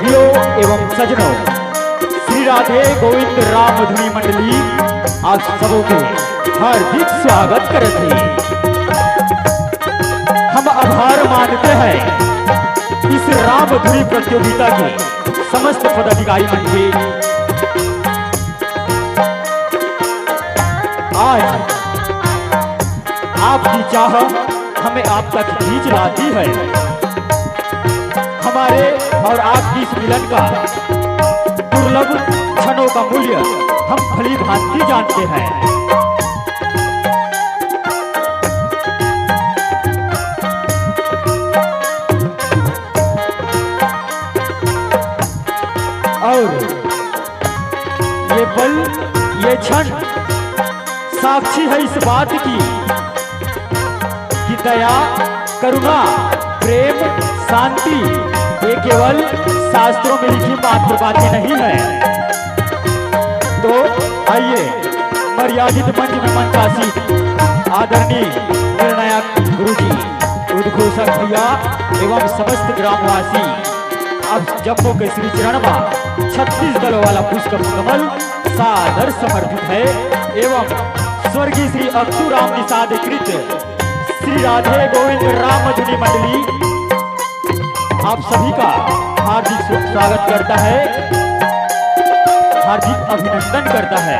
सखियों एवं सजनों, श्री राधे गोविंद राम धुनी मंडली आप सबों के हार्दिक स्वागत करते हैं। हम आभार मानते हैं इस राम धुनी प्रतियोगिता के समस्त पदाधिकारी मंच के। आज आपकी चाह हमें आप तक खींच लाती है। हमारे और आपकी इस मिलन का दुर्लभ क्षणों का मूल्य हम भली भांति जानते हैं। और ये पल, ये क्षण साक्षी है इस बात की कि दया, करुणा, प्रेम, शांति ये केवल शास्त्रों में लिखी मात्र बातें नहीं है। तो आइए मर्यादित मंच में मंचासीन आदरणीय निर्णायक गुरुजी, उद्घोषक भैया एवं समस्त ग्रामवासी अब जम्मू के श्री चरण में 36 दलों वाला पुष्प कमल सादर समर्पित है एवं स्वर्गीय श्री अक्तूराम निषाद कृत श्री राधे गोविंद राम धुनी मंडली आप सभी का हार्दिक स्वागत करता है, हार्दिक अभिनंदन करता है।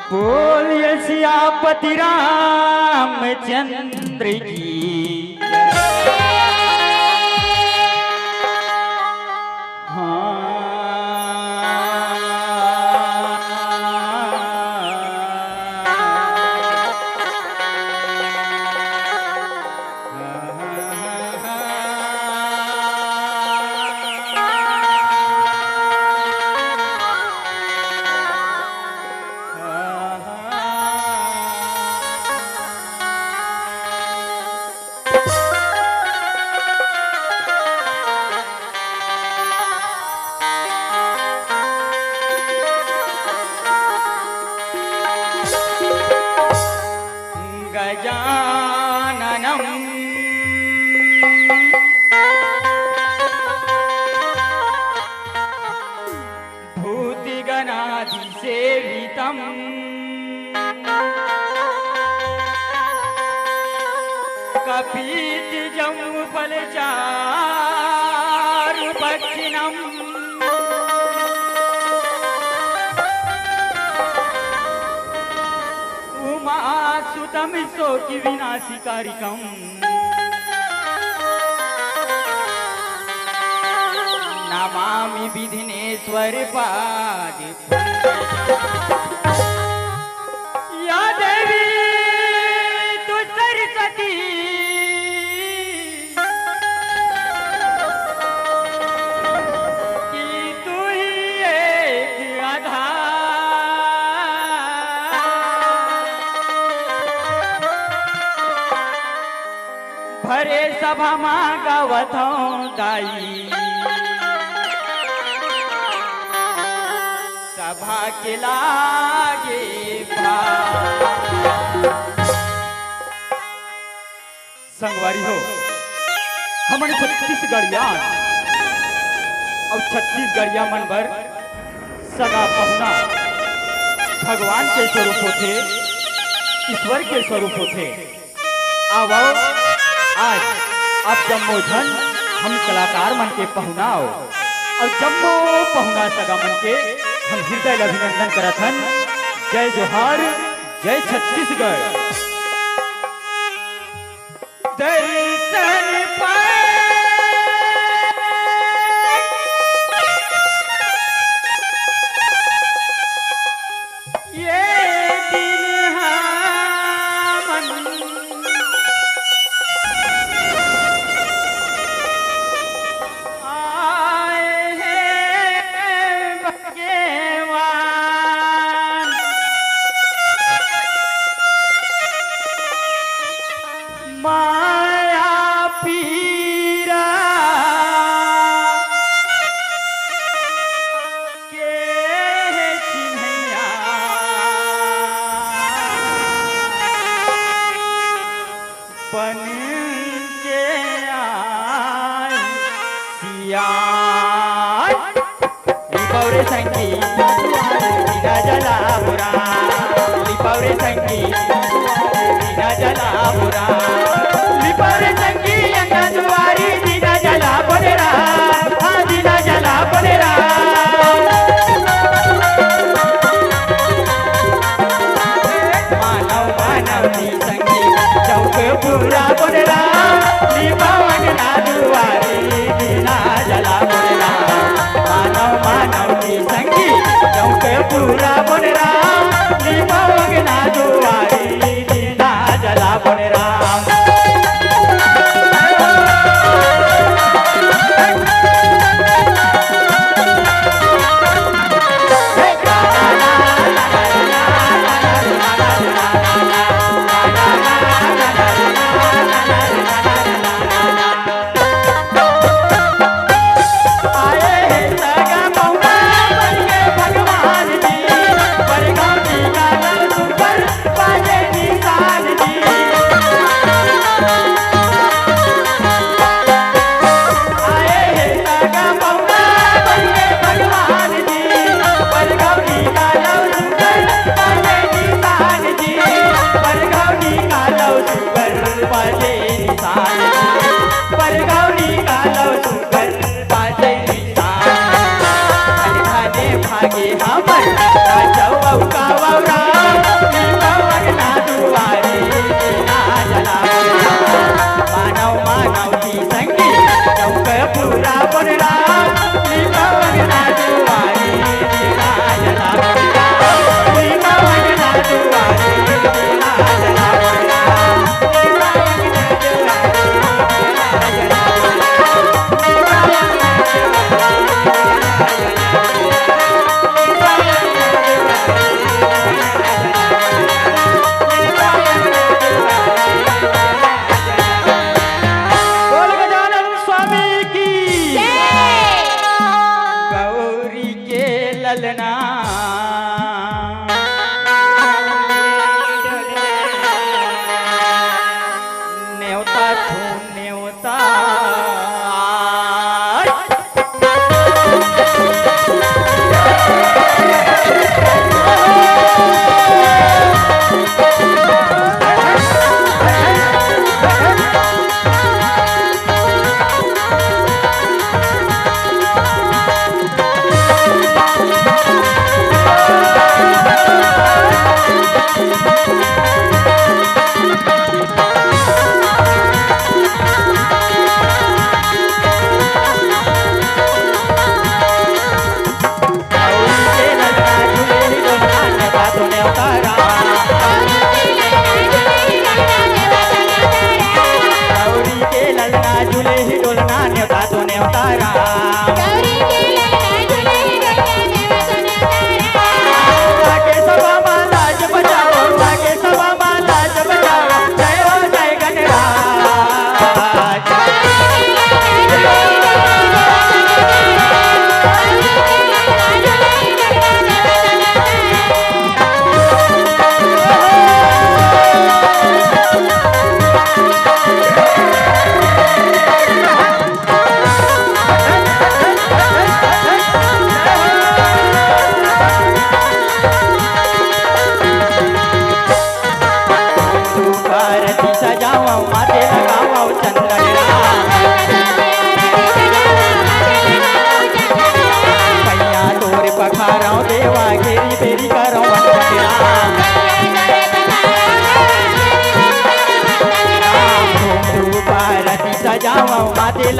बोलिए सियापति रामचंद्र की। गजाननम् भूतिगणाधिसेवितम् कपीतिजम्बुफलचारुपक्षिणम् उमासुतं शोकविनाशिकारिकम् नमामि विघ्नेश्वर पाद या देवी तु सरस्वती कि तू ही एक आधार भरे सभा माँ गावथों दाई सभा के लागे संगवारी हो हमने छत्तीसगढ़िया और छत्तीसगढ़िया मन भर सगा पहुना भगवान के स्वरूप होते ईश्वर के स्वरूप होते आवो आज अब जम्मो झन हम कलाकार मन के पहुनाओ और जम्मो पहुना सगा मन के हम हृदय अभिनंदन करत हन। जय जोहार, जय छत्तीसगढ़। दर्शन पाए ये दिन हमन आए हैं भगवान माया पीरा के चिन्हैया बन के आए सिया लिपौरे संगी बिना जला बुरा लिपौरे संगी बिना जला बुरा लिपौरे संगी अंगा दुआरी बिना जला बोलेरा बिना जला बोलेरा मानव मानव की संगी चौक पूरा बोलेरा लिपौन ना दुआरी बिना जला बोलेरा मानव मानव की संगी चौक पूरा बोलेरा लिपौन ना दुआरी बिना जला बोलेरा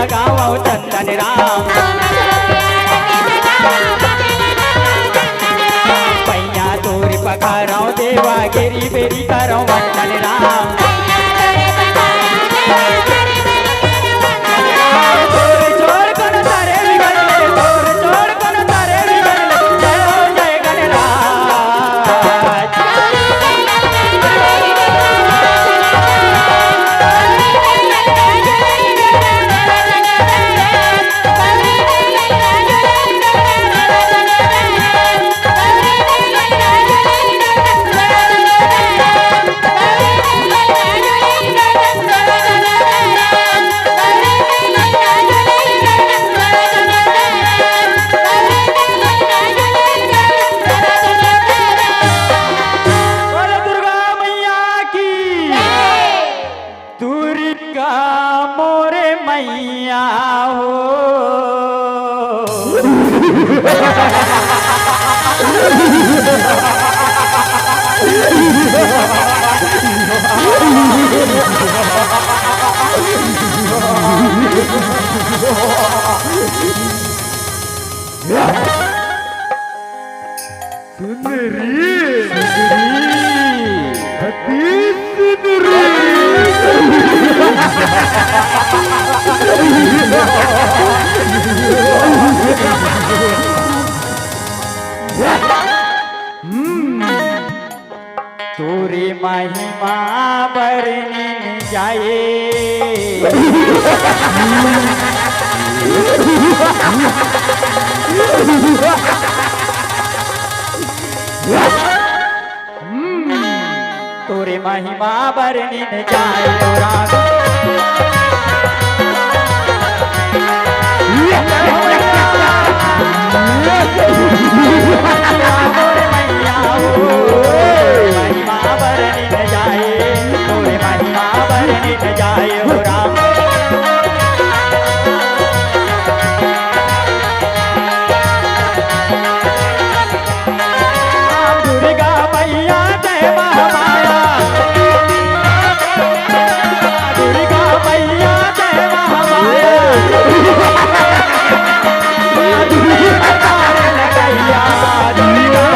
लगाओ चंदन राम पैया तोरी पखारो देवा गिरी बेरी करो वंदन राम तोरी महिमा बरनी जाए तोरे महिमा बरनी जाए महिमा बरनी जाए तोरे महिमा बरनी जाए हो राम दुर्गा मैया जय महामाया दुर्गा मैया जय महामाया लगैया दुर्गा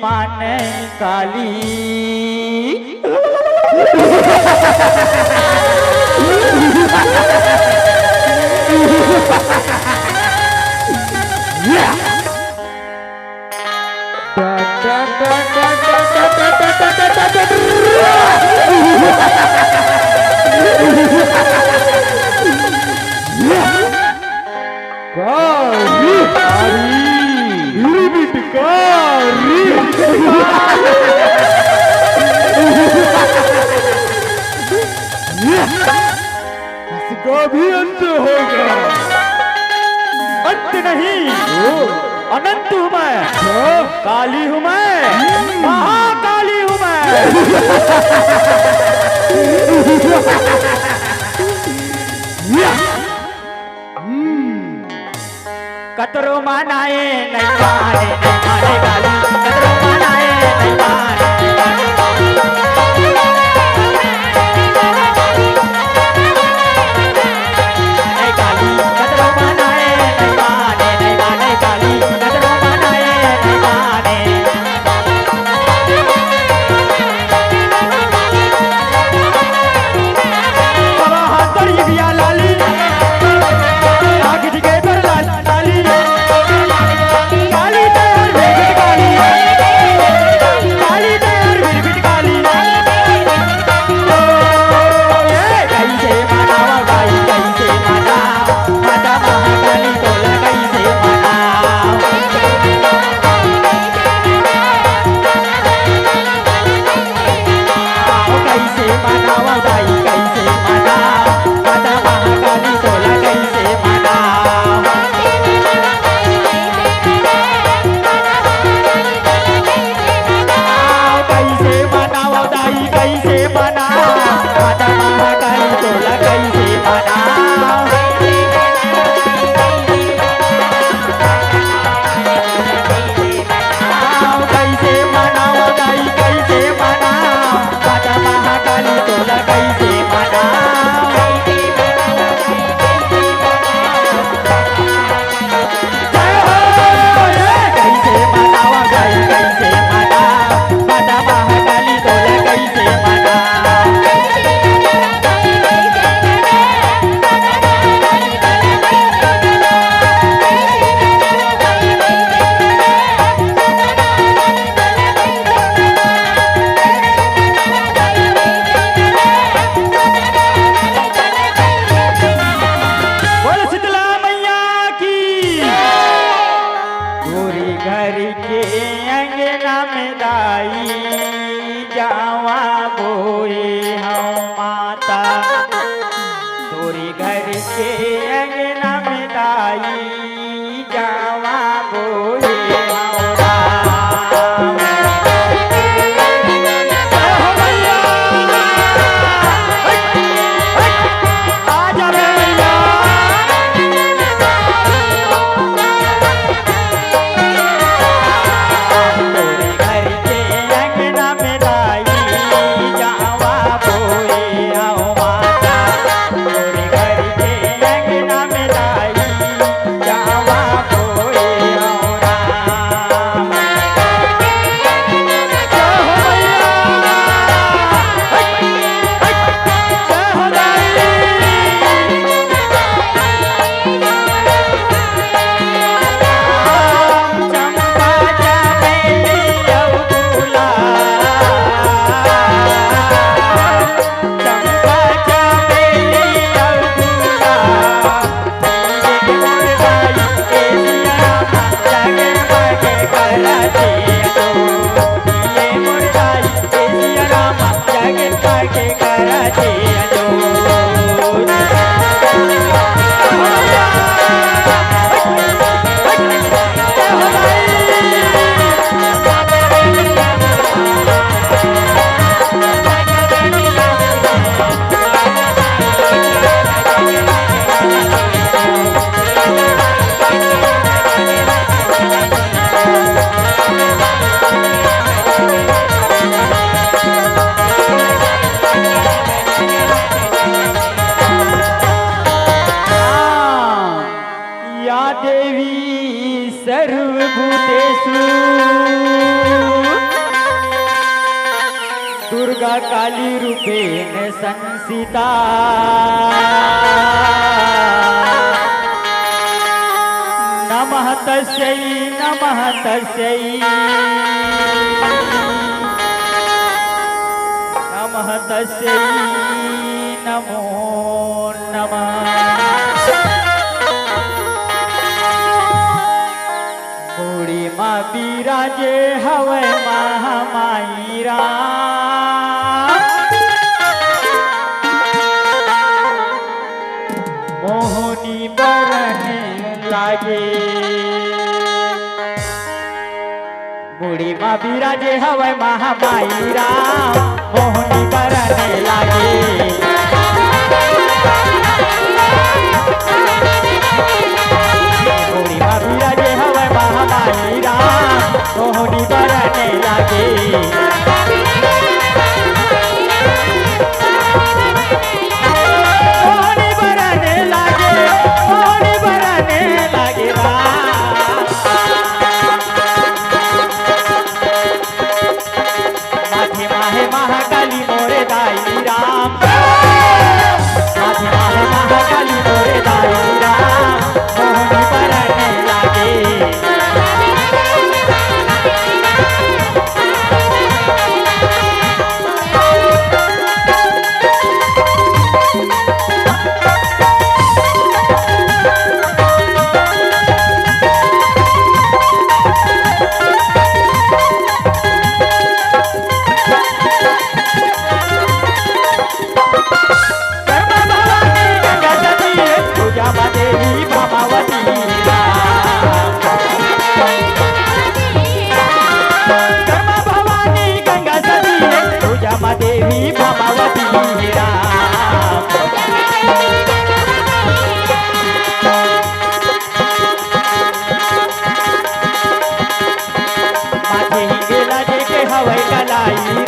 माने काली इसका भी अंत होगा। अंत नहीं अनंत हूँ मैं काली हूँ मैं महाकाली हूँ मैं कतरो मनाए नहीं माने काली कतरो मनाए नहीं माने काली कतरो मनाए नहीं माने काली दाई जावा बोए हम माता तोरी घर के अंगना में दाई जावा बोए हम राम। आजा रे मैया तोरी घर के अंगना में दाई जावा बोए हम माता तोरी घर के अंगना में दाई जावा बोए हम राम। जय हो मैया जय हो दाई चंपा चमेली और गुलाब चंपा चमेली और गुलाब ये मुर्दाई के सियामा जागे बागे कराते दो ये मुर्दाई के सियामा जागे बागे कराते दो। या देवी सर्वभूतेषु दुर्गा काली रूपेण संस्थिता नमः तस्यै नमः तस्यै नमः तस्यै नमो नमः। मुड़ी माँ बिराजे हवे महामाई राम मोहनी बरने लागे मुड़ी माँ बिराजे हवे महामाई राम मोहनी बरने लागे मुड़ी माँ बिराजे हवे महामाई राम मोहनी बरने लागे मोहनी बरने लागे मोहनी बरने लागे राम। माथे माहे महाकाली मोरे दाई राम माथे माहे महाकाली मोरे दाई राम मोहनी बरने लागे देवी भामावती कर्मा भवानी गंगा सती पूजा मा देवी भामावती माथे ही गेला जे के हवै कलाई